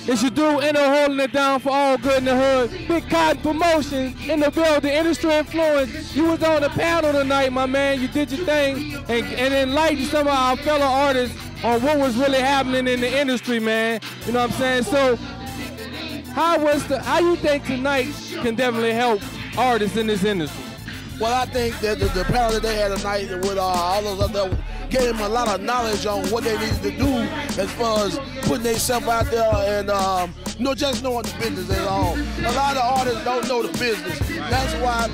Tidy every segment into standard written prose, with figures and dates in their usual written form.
It's your dude Endo holding it down for All Good in the Hood. Big Cotton Promotions in the building. Industry Influence. You was on the panel tonight, my man. You did your thing and enlightened some of our fellow artists on what was really happening in the industry, man. You know what I'm saying? So, how you think tonight can definitely help artists in this industry? Well, I think that the panel that they had tonight with all those other gave them a lot of knowledge on what they needed to do as far as putting themselves out there and just knowing the business at all. A lot of artists don't know the business. That's why,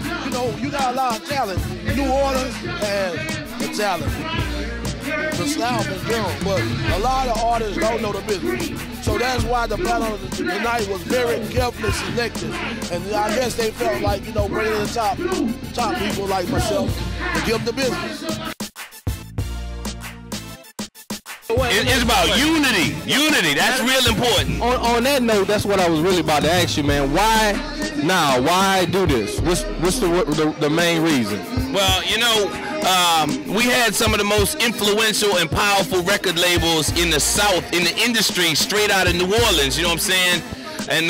you got a lot of talent. New Orleans has the talent. The South in general, but a lot of artists don't know the business. So that's why the panel tonight was very carefully selected. And I guess they felt like, bringing in the top people like myself to give them the business. It's about unity. Unity, that's real important. On that note, that's what I was really about to ask you, man. Why now? Why do this? What's the main reason? Well, we had some of the most influential and powerful record labels in the South, in the industry, straight out of New Orleans, you know what I'm saying? And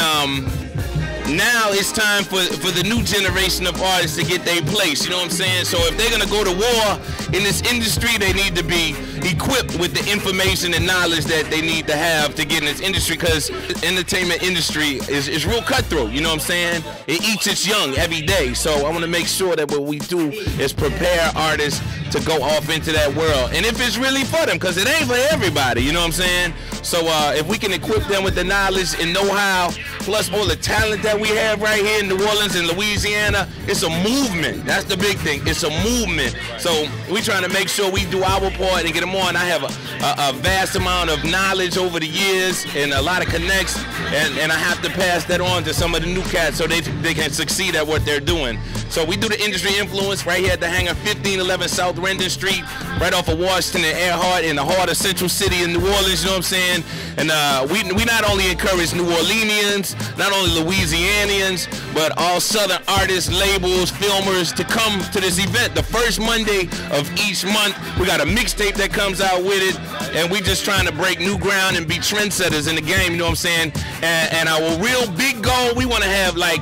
now it's time for the new generation of artists to get their place, you know what I'm saying? So if they're gonna go to war in this industry, they need to be equipped with the information and knowledge that they need to have to get in this industry, because the entertainment industry is real cutthroat, you know what I'm saying? It eats its young every day. So I wanna make sure that what we do is prepare artists to go off into that world. And if it's really for them, because it ain't for everybody, you know what I'm saying? So if we can equip them with the knowledge and know-how, plus all the talent that we have right here in New Orleans and Louisiana, it's a movement. That's the big thing. It's a movement. So we trying to make sure we do our part and get them on. I have a vast amount of knowledge over the years and a lot of connects, and I have to pass that on to some of the new cats so they can succeed at what they're doing. So we do the Industry Influence right here at the hangar, 1511 South Rendon Street, right off of Washington and Earhart, in the heart of Central City in New Orleans, you know what I'm saying? And we not only encourage New Orleanians, not only Louisianians, but all Southern artists, labels, filmers to come to this event. The first Monday of each month, we got a mixtape that comes out with it, and we just trying to break new ground and be trendsetters in the game, you know what I'm saying? And our real big goal, we want to have like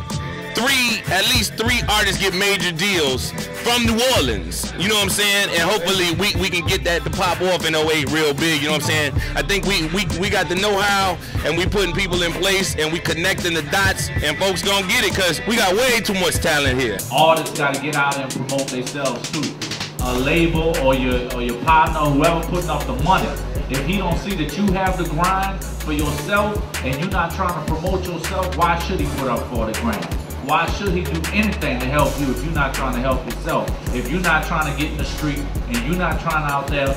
at least three artists get major deals from New Orleans, you know what I'm saying? And hopefully we can get that to pop off in 08 real big, you know what I'm saying? I think we got the know-how, and we putting people in place, and we connecting the dots, and folks gonna get it, because we got way too much talent here. Artists gotta get out and promote themselves too. A label or your partner, whoever putting up the money, if he don't see that you have the grind for yourself and you're not trying to promote yourself, why should he put up $40 grand? Why should he do anything to help you if you're not trying to help yourself? If you're not trying to get in the street and you're not trying out there,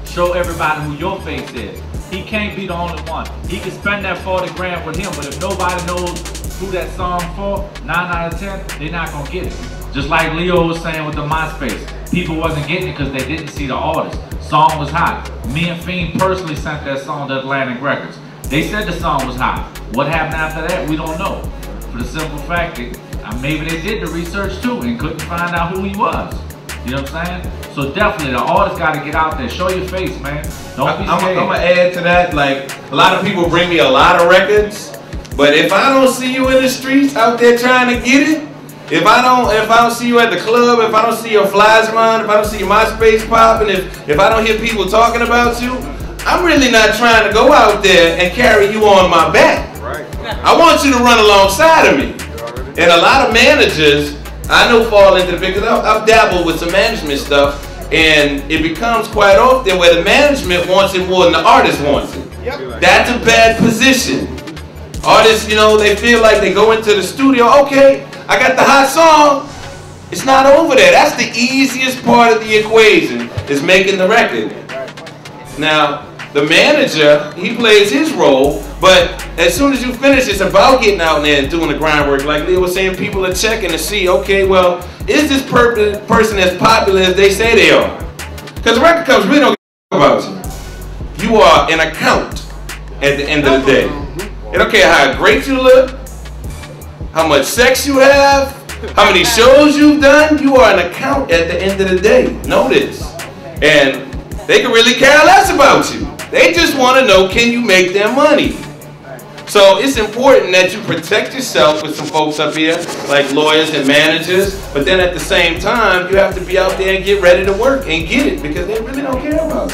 show everybody who your face is. He can't be the only one. He can spend that 40 grand with him, but if nobody knows who that song for, 9 out of 10, they're not gonna get it. Just like Leo was saying with the MySpace. People wasn't getting it because they didn't see the artist. Song was hot. Me and Fiend personally sent that song to Atlantic Records. They said the song was hot. What happened after that, we don't know. For the simple fact that maybe they did the research too and couldn't find out who he was. You know what I'm saying? So definitely the artist got to get out there, show your face, man. Don't be scared. I'm gonna add to that. Like, a lot of people bring me a lot of records, but if I don't see you in the streets out there trying to get it, if I don't see you at the club, if I don't see your flyers run, if I don't see your MySpace popping, if I don't hear people talking about you, I'm really not trying to go out there and carry you on my back. I want you to run alongside of me. And a lot of managers, I know, fall into the because I've dabbled with some management stuff, and it becomes quite often where the management wants it more than the artist wants it. That's a bad position. Artists, they feel like they go into the studio, okay, I got the hot song. It's not over there. That's the easiest part of the equation, is making the record. Now, the manager, he plays his role, but as soon as you finish, it's about getting out there and doing the grind work. Like Leo was saying, people are checking to see, okay, well, is this person as popular as they say they are? Because the record companies really don't care about you. You are an account at the end of the day. They don't care how great you look, how much sex you have, how many shows you've done. You are an account at the end of the day. Know this. And they can really care less about you. They just want to know, can you make their money? So it's important that you protect yourself with some folks up here, like lawyers and managers, but then at the same time, you have to be out there and get ready to work and get it, because they really don't care about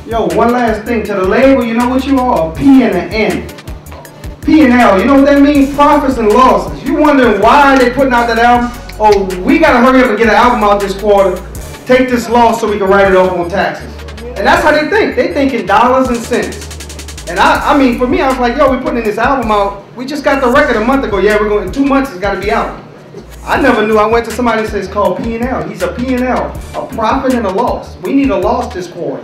you. Yo, one last thing to the label, you know what you are? A P and an N. P&L, you know what that means? Profits and losses. You wondering why they putting out that album? Oh, we gotta hurry up and get an album out this quarter, take this loss so we can write it off on taxes. And that's how they think. They think in dollars and cents. And I mean, for me, I was like, yo, we're putting this album out. We just got the record a month ago. Yeah, we're going, in 2 months, it's got to be out. I never knew. I went to somebody that says it's called P&L. He's a P&L, a profit and a loss. We need a loss this quarter,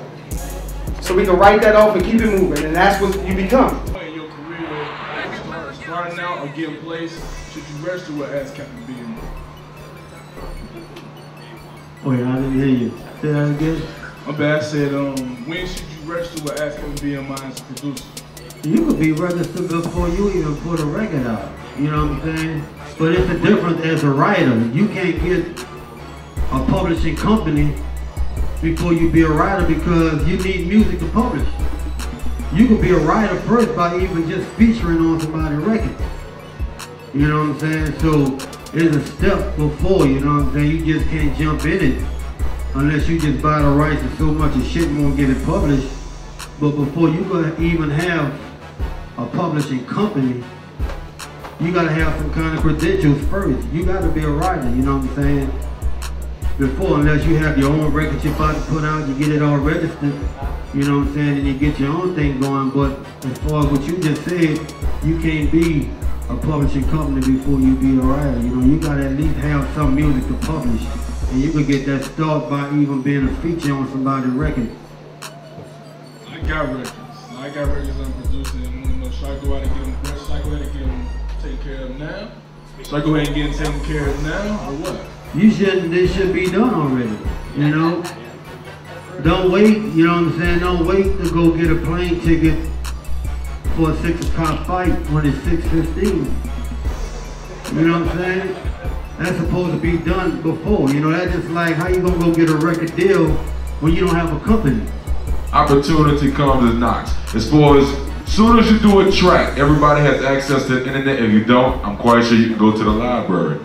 so we can write that off and keep it moving. And that's what you become. In your career, starting out or getting placed, should you register with ASCAP and BMI? Oh yeah, I didn't hear you. Say that again? My bad. I said, when should you register with ASCAP and BMI as a producer? You could be registered before you even put a record out. You know what I'm saying? But it's a difference as a writer. You can't get a publishing company before you be a writer, because you need music to publish. You could be a writer first by even just featuring on somebody's record. You know what I'm saying? So there's a step before, you know what I'm saying? You just can't jump in it unless you just buy the rights to so much of shit and won't get it published. But before you gonna even have a publishing company, you gotta have some kind of credentials first. You gotta be a writer, you know what I'm saying? Before, unless you have your own record you're about to put out, you get it all registered, you know what I'm saying, and you get your own thing going. But as far as what you just said, you can't be a publishing company before you be a writer. You know, you gotta at least have some music to publish. And you can get that start by even being a feature on somebody's record. I got records. I got records I'm producing. You know, should I go out and get them? Should I go ahead and get them taken care of now? Should I go ahead and get them taken care of now, or what? You shouldn't. This should be done already. You know. Don't wait. You know what I'm saying? Don't wait to go get a plane ticket for a 6 o'clock fight when it's 6:15. You know what I'm saying? That's supposed to be done before. You know, that's just like how you gonna go get a record deal when you don't have a company. Opportunity comes and knocks. As far as soon as you do a track, everybody has access to the internet. If you don't, I'm quite sure you can go to the library.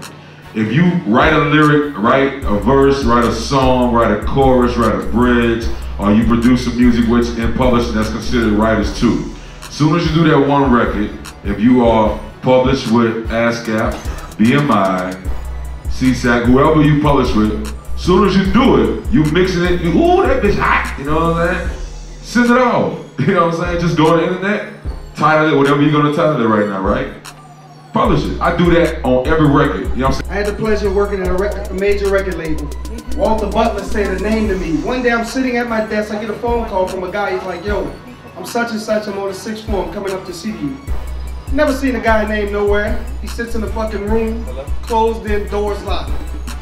If you write a lyric, write a verse, write a song, write a chorus, write a bridge, or you produce some music which in publishing, that's considered writers too. As soon as you do that one record, if you are published with ASCAP, BMI, CSAC, whoever you publish with, as soon as you do it, you mixing it, ooh, that bitch hot, you know what I'm saying? Send it off, you know what I'm saying? Just go on the internet, title it, whatever you're gonna title it right now, right? Publish it. I do that on every record, you know what I'm saying? I had the pleasure of working at a major record label. Walter Butler said a name to me. One day I'm sitting at my desk, I get a phone call from a guy, he's like, yo, I'm such and such, I'm on the 6th floor, I'm coming up to see you. Never seen a guy named nowhere. He sits in the fucking room, closed in, doors locked.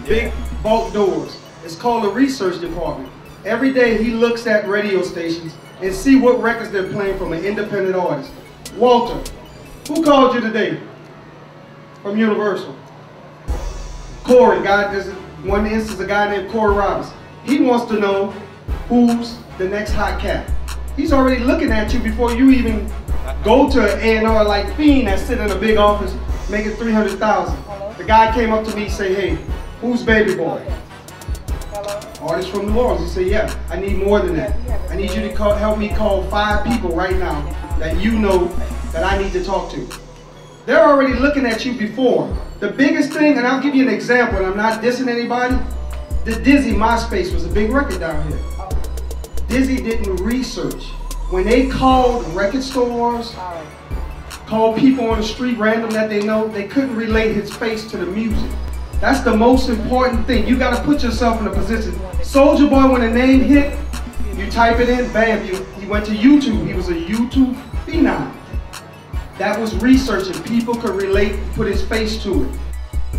Big bulk doors. It's called a research department. Every day he looks at radio stations and see what records they're playing from an independent artist. Walter, who called you today? From Universal. Corey, there's one instance, a guy named Corey Robinson. He wants to know who's the next hot cat. He's already looking at you before you even go to an A&R like Fiend that's sitting in a big office making $300,000. The guy came up to me and say, hey, who's Baby Boy? Artist from New Orleans. He said, yeah, I need more than that. I need you to help me call 5 people right now that you know that I need to talk to. They're already looking at you before. The biggest thing, and I'll give you an example, and I'm not dissing anybody, the Dizzy MySpace was a big record down here. Dizzy didn't research. When they called record stores, called people on the street random that they know, they couldn't relate his face to the music. That's the most important thing. You gotta put yourself in a position. Soulja Boy, when a name hit, you type it in, bam, he went to YouTube. He was a YouTube phenom. That was research and people could relate, put his face to it.